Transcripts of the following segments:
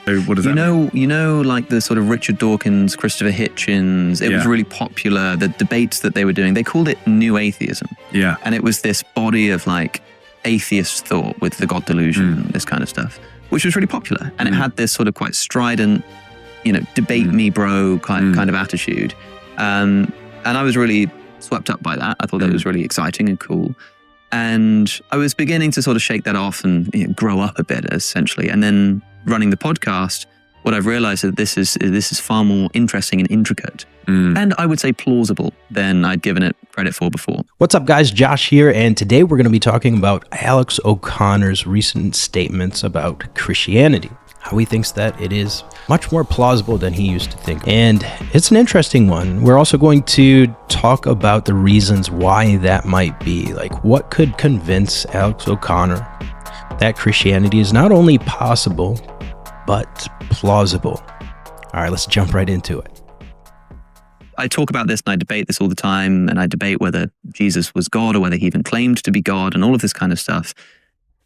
What does that mean? You know, like the sort of Richard Dawkins, Christopher Hitchens, it was really popular, the debates that they were doing, they called it New Atheism. Yeah. And it was this body of like atheist thought with the God delusion, this kind of stuff, which was really popular. And it had this sort of quite strident, debate me bro kind of attitude. And I was really swept up by that. I thought that was really exciting and cool. And I was beginning to sort of shake that off and grow up a bit, essentially. And then running the podcast, what I've realized is that this is far more interesting and intricate, and I would say plausible than I'd given it credit for before. What's up, guys? Josh here, and today we're going to be talking about Alex O'Connor's recent statements about Christianity, how he thinks that it is much more plausible than he used to think. And it's an interesting one. We're also going to talk about the reasons why that might be. Like, what could convince Alex O'Connor that Christianity is not only possible, but plausible? All right, let's jump right into it. I talk about this and I debate this all the time, and I debate whether Jesus was God or whether he even claimed to be God and all of this kind of stuff.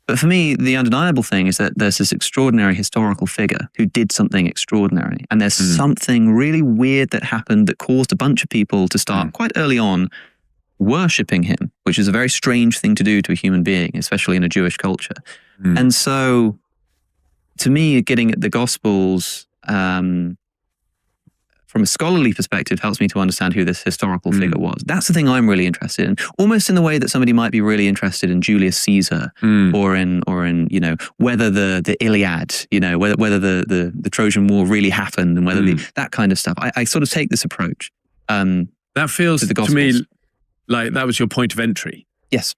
But for me, the undeniable thing is that there's this extraordinary historical figure who did something extraordinary. And there's something really weird that happened that caused a bunch of people to start quite early on worshipping him, which is a very strange thing to do to a human being, especially in a Jewish culture. And so, to me, getting at the Gospels from a scholarly perspective helps me to understand who this historical figure was. That's the thing I'm really interested in, almost in the way that somebody might be really interested in Julius Caesar or in whether the Iliad, whether the Trojan War really happened and whether that kind of stuff. I sort of take this approach. That feels to me like that was your point of entry. Yes.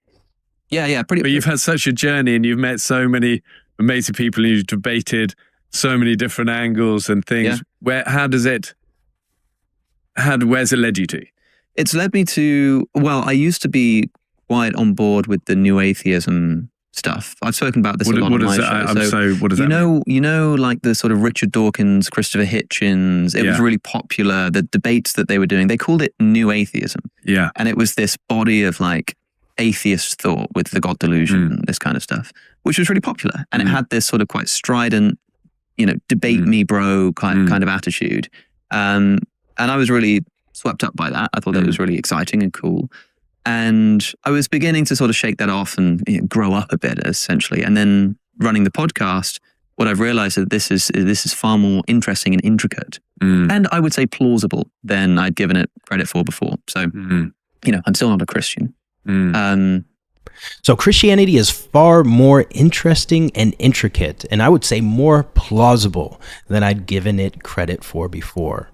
Yeah. But you've had such a journey and you've met so many amazing people and you've debated so many different angles and things. Where's it led you to? It's led me to, I used to be quite on board with the new atheism stuff. I've spoken about this a lot on my show. What does that mean? You know, like the sort of Richard Dawkins, Christopher Hitchens, it was really popular, the debates that they were doing, they called it New Atheism. Yeah. And it was this body of like atheist thought with the God delusion, this kind of stuff, which was really popular. And it had this sort of quite strident, debate me bro kind of attitude. And I was really swept up by that. I thought that was really exciting and cool. And I was beginning to sort of shake that off and grow up a bit, essentially. And then running the podcast, what I've realized is that this is far more interesting and intricate, and I would say plausible than I'd given it credit for before. So, I'm still not a Christian. So Christianity is far more interesting and intricate, and I would say more plausible than I'd given it credit for before.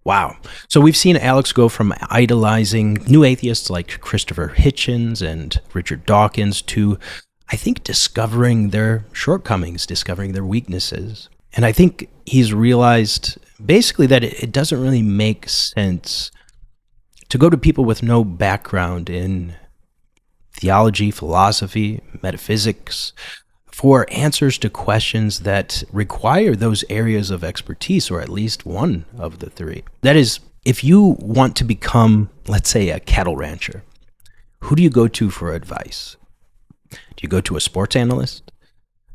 Wow. So we've seen Alex go from idolizing new atheists like Christopher Hitchens and Richard Dawkins to, I think, discovering their shortcomings, discovering their weaknesses. And I think he's realized basically that it doesn't really make sense to go to people with no background in theology, philosophy, metaphysics, for answers to questions that require those areas of expertise, or at least one of the three. That is, if you want to become, let's say, a cattle rancher, who do you go to for advice? Do you go to a sports analyst?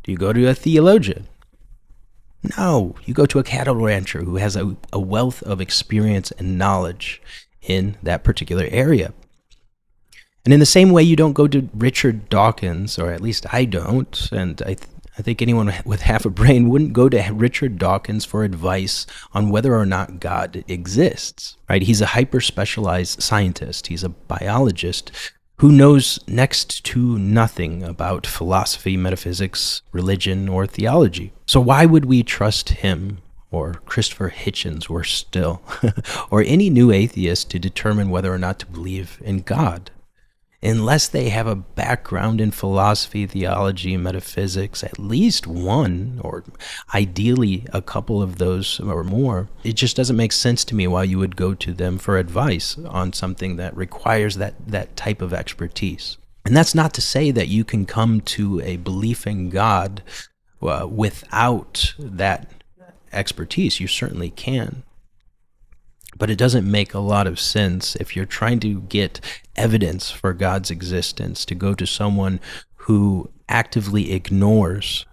Do you go to a theologian? No, you go to a cattle rancher who has a wealth of experience and knowledge in that particular area. And in the same way, you don't go to Richard Dawkins, or at least I don't, and I think anyone with half a brain wouldn't go to Richard Dawkins for advice on whether or not God exists, right? He's a hyper-specialized scientist. He's a biologist who knows next to nothing about philosophy, metaphysics, religion, or theology. So why would we trust him, or Christopher Hitchens, worse still, or any new atheist to determine whether or not to believe in God? Unless they have a background in philosophy, theology, metaphysics, at least one, or ideally a couple of those or more, it just doesn't make sense to me why you would go to them for advice on something that requires that type of expertise. And that's not to say that you can come to a belief in God without that expertise. You certainly can. But it doesn't make a lot of sense if you're trying to get evidence for God's existence to go to someone who actively ignores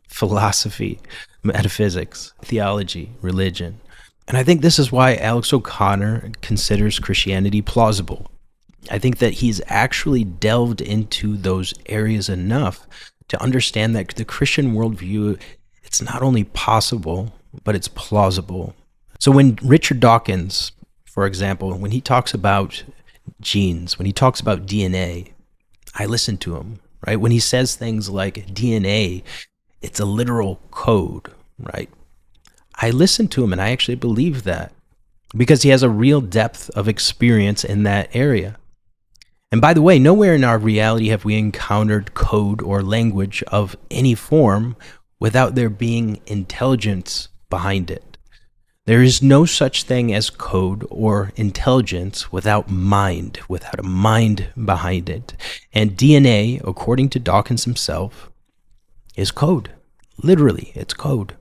philosophy, metaphysics, theology, religion. And I think this is why Alex O'Connor considers Christianity plausible. I think that he's actually delved into those areas enough to understand that the Christian worldview, it's not only possible, but it's plausible. So when Richard Dawkins, for example, when he talks about genes, when he talks about DNA, I listen to him, right? When he says things like DNA, it's a literal code, right? I listen to him and I actually believe that because he has a real depth of experience in that area. And by the way, nowhere in our reality have we encountered code or language of any form without there being intelligence behind it. There is no such thing as code or intelligence without mind, without a mind behind it. And DNA, according to Dawkins himself, is code. Literally, it's code.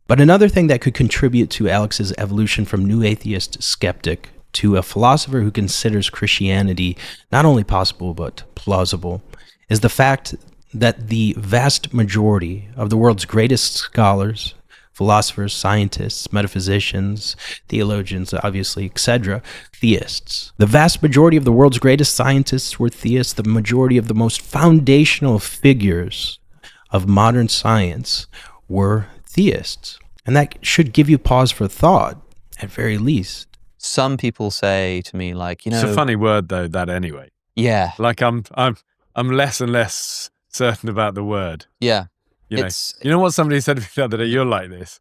But another thing that could contribute to Alex's evolution from new atheist skeptic to a philosopher who considers Christianity not only possible but plausible is the fact that the vast majority of the world's greatest scholars, philosophers, scientists, metaphysicians, theologians, obviously, etc., theists. The vast majority of the world's greatest scientists were theists. The majority of the most foundational figures of modern science were theists. And that should give you pause for thought, at very least. Some people say to me, like, It's a funny word, though, that anyway. Yeah. Like I'm less and less certain about the word. Yeah. You know what somebody said to me the other day? You're like this.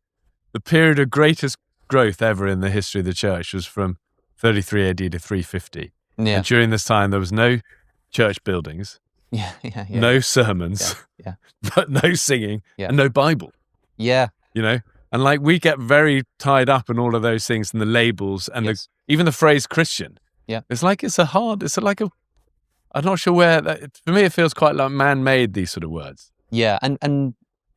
The period of greatest growth ever in the history of the church was from 33 AD to 350. Yeah. And during this time, there was no church buildings, no sermons, but no singing, and no Bible. Yeah. You know? And like we get very tied up in all of those things and the labels and even the phrase Christian. Yeah. It's like I'm not sure where, for me it feels quite like man-made, these sort of words. Yeah, and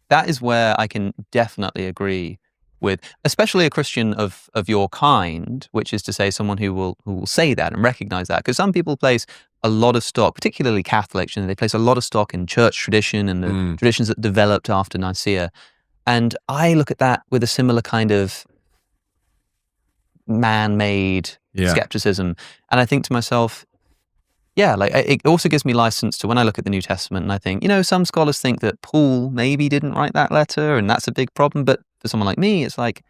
that is where I can definitely agree with, especially a Christian of your kind, which is to say someone who will say that and recognize that. Because some people place a lot of stock, particularly Catholics, they place a lot of stock in church tradition and the traditions that developed after Nicaea. And I look at that with a similar kind of man-made skepticism. And I think to myself, it also gives me license to, when I look at the New Testament and I think, some scholars think that Paul maybe didn't write that letter and that's a big problem. But for someone like me, it's like,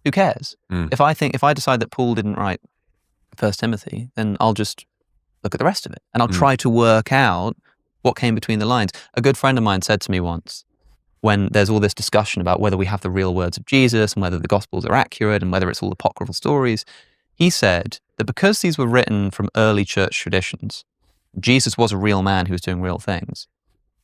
who cares? If I decide that Paul didn't write 1 Timothy, then I'll just look at the rest of it and I'll try to work out what came between the lines. A good friend of mine said to me once, when there's all this discussion about whether we have the real words of Jesus and whether the Gospels are accurate and whether it's all apocryphal stories, he said that because these were written from early church traditions, Jesus was a real man who was doing real things.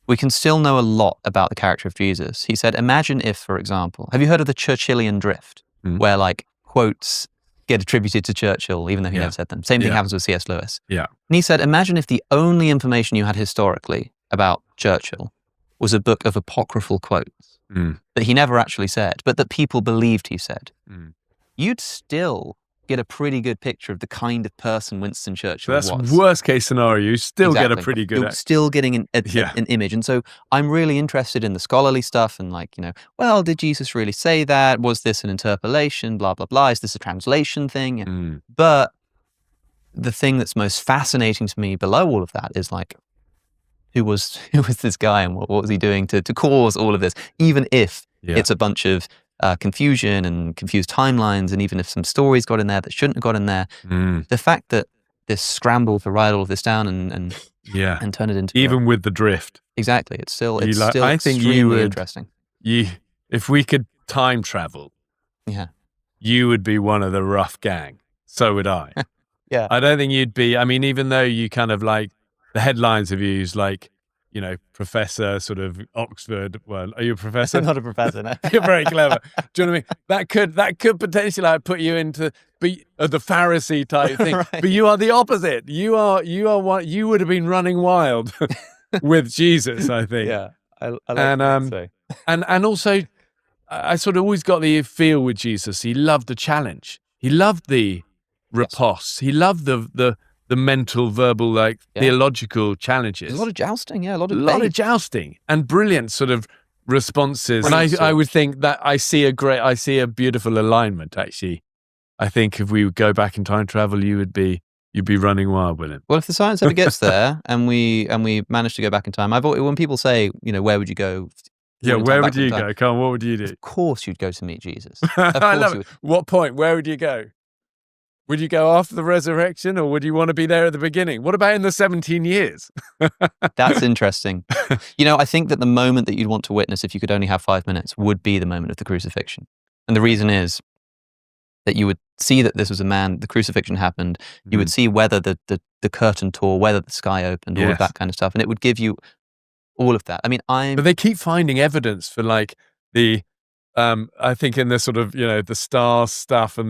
We can still know a lot about the character of Jesus. He said, imagine if, for example, have you heard of the Churchillian drift, where like quotes get attributed to Churchill, even though he never said them? Same thing happens with C.S. Lewis. Yeah. And he said, imagine if the only information you had historically about Churchill was a book of apocryphal quotes that he never actually said, but that people believed he said. You'd still get a pretty good picture of the kind of person Winston Churchill was. That's worst case scenario. You still get a pretty good... You're still getting an image. And so I'm really interested in the scholarly stuff and like, well, did Jesus really say that? Was this an interpolation? Blah, blah, blah. Is this a translation thing? But the thing that's most fascinating to me below all of that is like, who was this guy and what was he doing to cause all of this? Even if it's a bunch of confusion and confused timelines, and even if some stories got in there that shouldn't have got in there, the fact that this scramble to write all of this down and turn it into even with the drift. Exactly, it's still I think extremely interesting. If we could time travel, you would be one of the rough gang. So would I. I don't think you'd be. I mean, even though you kind of like. The headlines have used like, professor sort of Oxford. Well, are you a professor? I'm not a professor, no. You're very clever. Do you know what I mean? That could potentially like put you into the Pharisee type thing. Right. But you are the opposite. You are what you would have been running wild with Jesus, I think. Yeah, I like that. And also, I sort of always got the feel with Jesus. He loved the challenge. He loved the riposte. He loved the mental, verbal, theological challenges. There's a lot of jousting, a lot of jousting and brilliant sort of responses. And I would think that I see a beautiful alignment, actually. I think if we would go back in time travel, you'd be running wild with it. Well, if the science ever gets there and we manage to go back in time, when people say, where would you go? Yeah, where would you go? Come on, what would you do? Of course you'd go to meet Jesus. I love it. What point? Where would you go? Would you go after the resurrection, or would you want to be there at the beginning? What about in the 17 years? That's interesting. I think that the moment that you'd want to witness, if you could only have 5 minutes, would be the moment of the crucifixion. And the reason is that you would see that this was a man, the crucifixion happened, you would see whether the curtain tore, whether the sky opened, all of that kind of stuff. And it would give you all of that. I mean, But they keep finding evidence for like the, I think in the sort of, the star stuff and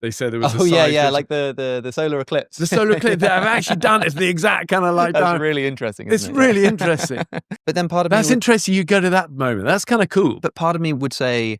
they said there was like the solar eclipse. The solar eclipse that I've actually done. It's the exact kind of like That's done. really interesting, isn't It's really interesting. But then part of That's interesting. You go to that moment. That's kind of cool. But part of me would say,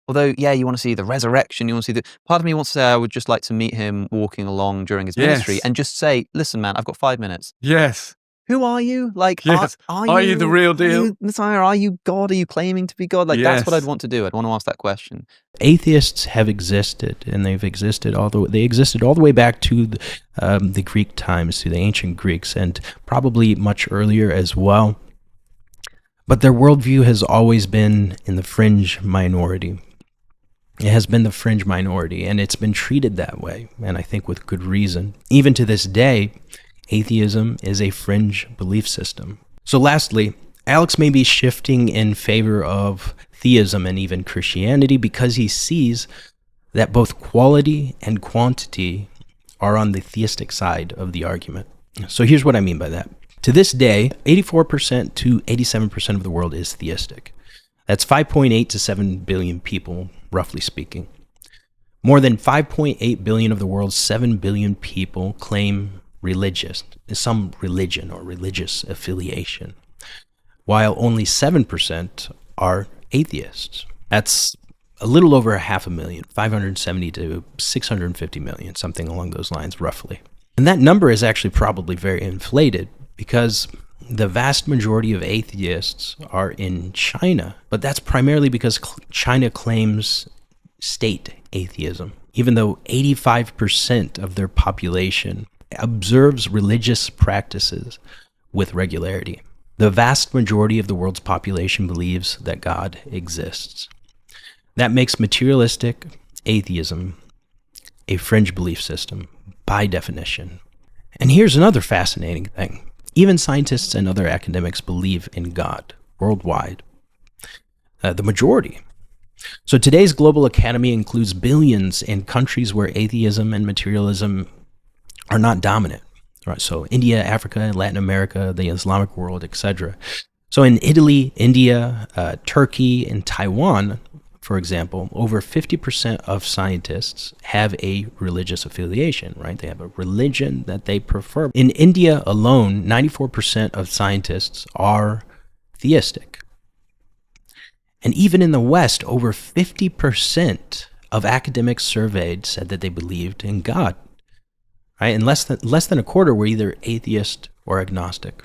although, you want to see the resurrection, you want to see part of me wants to say I would just like to meet him walking along during his ministry and just say, listen, man, I've got 5 minutes. Yes. Who are you? Like, yes. Are you the real deal? Are you Messiah? Are you God? Are you claiming to be God? Like, that's what I'd want to do. I'd want to ask that question. Atheists have existed, and they existed all the way back to the Greek times, to the ancient Greeks, and probably much earlier as well. But their worldview has always been in the fringe minority. It has been the fringe minority, and it's been treated that way, and I think with good reason. Even to this day, atheism is a fringe belief system. So lastly, Alex may be shifting in favor of theism and even Christianity because he sees that both quality and quantity are on the theistic side of the argument. So here's what I mean by that. To this day, 84% to 87% of the world is theistic. That's 5.8 to 7 billion people, roughly speaking. More than 5.8 billion of the world's 7 billion people claim some religion or religious affiliation, while only 7% are atheists. That's a little over 500,000, 570 to 650 million, something along those lines, roughly. And that number is actually probably very inflated because the vast majority of atheists are in China, but that's primarily because China claims state atheism, even though 85% of their population observes religious practices with regularity. The vast majority of the world's population believes that God exists. That makes materialistic atheism a fringe belief system by definition. And here's another fascinating thing. Even scientists and other academics believe in God worldwide. The majority. So today's global academy includes billions in countries where atheism and materialism are not dominant, right? So India, Africa, Latin America, the Islamic world, etc. So in Italy, India, Turkey, and Taiwan, for example, over 50% of scientists have a religious affiliation, right? They have a religion that they prefer. In India alone, 94% of scientists are theistic. And even in the West, over 50% of academics surveyed said that they believed in God. Right? And less than a quarter were either atheist or agnostic.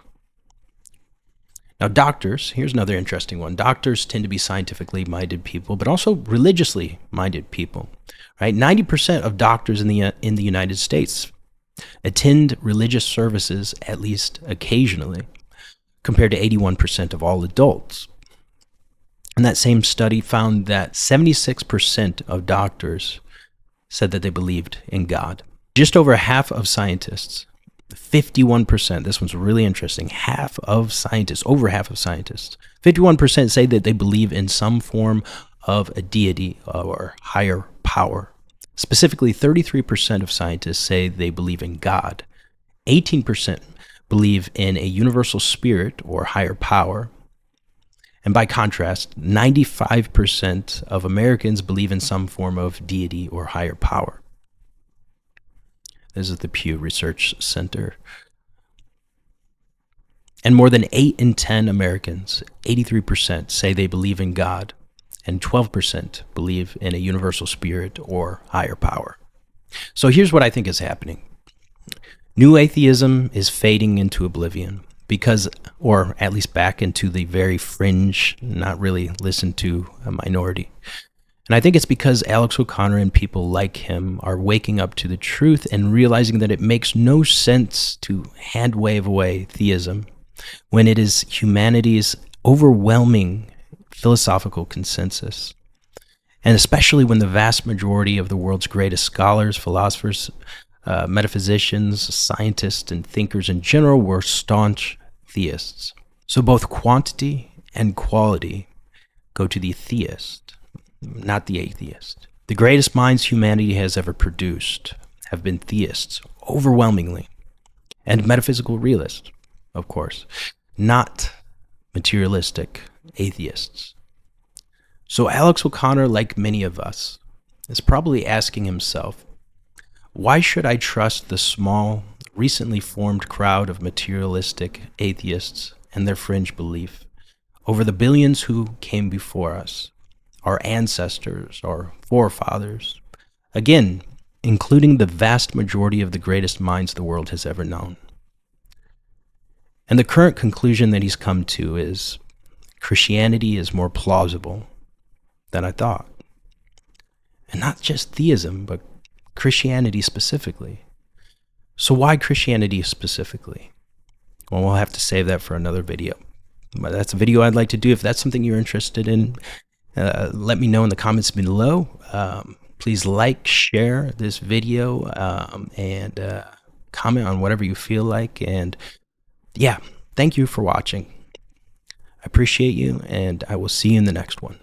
Now, doctors, here's another interesting one. Doctors tend to be scientifically minded people, but also religiously minded people. Right? 90% of doctors in the United States attend religious services at least occasionally, compared to 81% of all adults. And that same study found that 76% of doctors said that they believed in God. Just over half of scientists, 51%, this one's really interesting, over half of scientists, 51% say that they believe in some form of a deity or higher power. Specifically, 33% of scientists say they believe in God. 18% believe in a universal spirit or higher power. And by contrast, 95% of Americans believe in some form of deity or higher power. This is the Pew Research Center. And more than 8 in 10 Americans, 83%, say they believe in God, and 12% believe in a universal spirit or higher power. So here's what I think is happening. New atheism is fading into oblivion. because, or at least back into the very fringe, not really listened to a minority. And I think it's because Alex O'Connor and people like him are waking up to the truth and realizing that it makes no sense to hand wave away theism when it is humanity's overwhelming philosophical consensus. And especially when the vast majority of the world's greatest scholars, philosophers, metaphysicians, scientists, and thinkers in general were staunch theists. So both quantity and quality go to the theist, not the atheist. The greatest minds humanity has ever produced have been theists, overwhelmingly, and metaphysical realists, of course, not materialistic atheists. So Alex O'Connor, like many of us, is probably asking himself, why should I trust the small, recently formed crowd of materialistic atheists and their fringe belief over the billions who came before us, our ancestors, our forefathers, again, including the vast majority of the greatest minds the world has ever known? And the current conclusion that he's come to is Christianity is more plausible than I thought. And not just theism, but Christianity specifically. So why Christianity specifically? Well, we'll have to save that for another video. But that's a video I'd like to do. If that's something you're interested in, let me know in the comments below. Please like, share this video, and comment on whatever you feel like. And yeah, thank you for watching. I appreciate you, and I will see you in the next one.